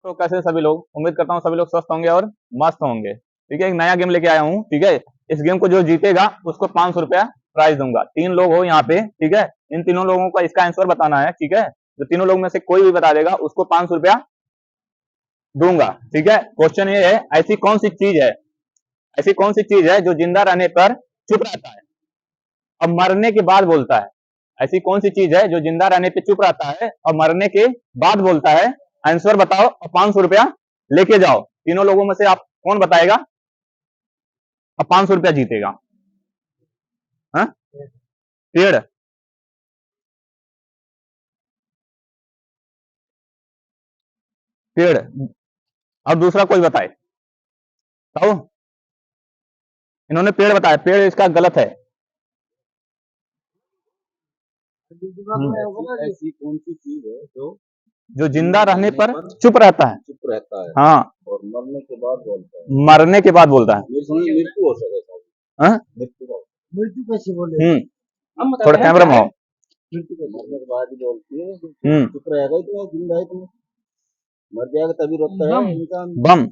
तो कैसे सभी लोग, उम्मीद करता हूँ सभी लोग स्वस्थ होंगे और मस्त होंगे। ठीक है, एक नया गेम लेके आया हूँ। ठीक है, इस गेम को जो जीतेगा उसको 500 रुपया प्राइज दूंगा। 3 लोग हो यहाँ पे। ठीक है, इन तीनों लोगों का इसका आंसर बताना है। ठीक है, जो तीनों लोग में से कोई भी बता देगा उसको 500 रुपया दूंगा। ठीक है, क्वेश्चन ये है, ऐसी कौन सी चीज है जो जिंदा रहने पर चुप रहता है और मरने के बाद बोलता है? ऐसी कौन सी चीज है जो जिंदा रहने पे चुप रहता है और मरने के बाद बोलता है? आंसर बताओ और 500 रुपया लेके जाओ। तीनों लोगों में से आप कौन बताएगा और 500 रुपया जीतेगा? हाँ, पेड़। पेड़। और दूसरा कोई बताए बताओ। इन्होंने पेड़ बताया, पेड़ इसका गलत है। ऐसी कौन सी चीज है जो जिंदा रहने पर चुप रहता है? चुप रहता है हाँ, और मरने के बाद बोलता है? मरने के बाद बोलता है। मृत्यु हो सकता हाँ? है। मृत्यु कैसे बोले? थोड़ा कैमरा में हो। मृत्यु के मरने के बाद ही बोलती है। चुप रहेगा ही तो जिंदा है तो मर जाएगा तभी रोकता है इंसान। बम।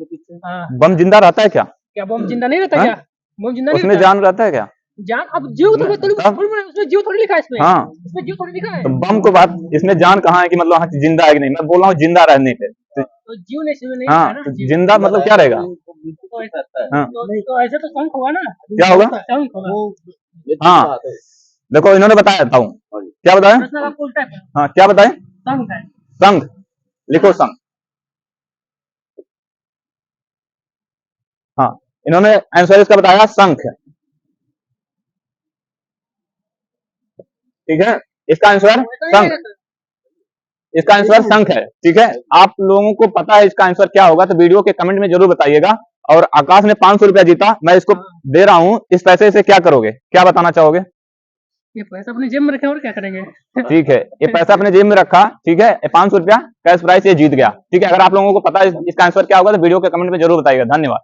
बम जिंदा रहता है क्या? क्या बम जिंदा नहीं रहता? क्या बम जिंदा नहीं उसमें रहता? जान रहता है क्या? जान अब जीव तो उसमें जीव थोड़ी लिखा है इसमें। हाँ, इसमें जीव थोड़ी लिखा है। तो बम को बात, इसमें जान कहाँ है कि मतलब हाँ जिंदा है कि नहीं? मैं बोल रहा हूँ जिंदा रहने पे। तो जीव नहीं इसमें नहीं हाँ, है ना। तो जिंदा मतलब क्या रहेगा? हाँ, तो ऐसे तो शंख होगा ना। क्या होगा? शंख होगा। हाँ, देखो इन्होंने बताया था। क्या बताया? प्रश्न आपको उल्टा है। हाँ, क्या बताए? शंख है। संघ। लिखो संघ। हाँ, इन्होंने आंसर इसका बताया शंख। ठीक है, इसका आंसर शंख। इसका आंसर शंख है। ठीक है, आप लोगों को पता है इसका आंसर क्या होगा तो वीडियो के कमेंट में जरूर बताइएगा। और आकाश ने 500 रुपया जीता, मैं इसको दे रहा हूँ। इस पैसे से क्या करोगे, क्या बताना चाहोगे? ये पैसा अपने जेब में रखे और क्या करेंगे? ठीक है, ये पैसा अपने जेब में रखा। ठीक है, 500 रुपया कैश प्राइस ये जीत गया। ठीक है, अगर आप लोगों को पता है इसका आंसर क्या होगा तो वीडियो के कमेंट में जरूर बताइएगा। धन्यवाद।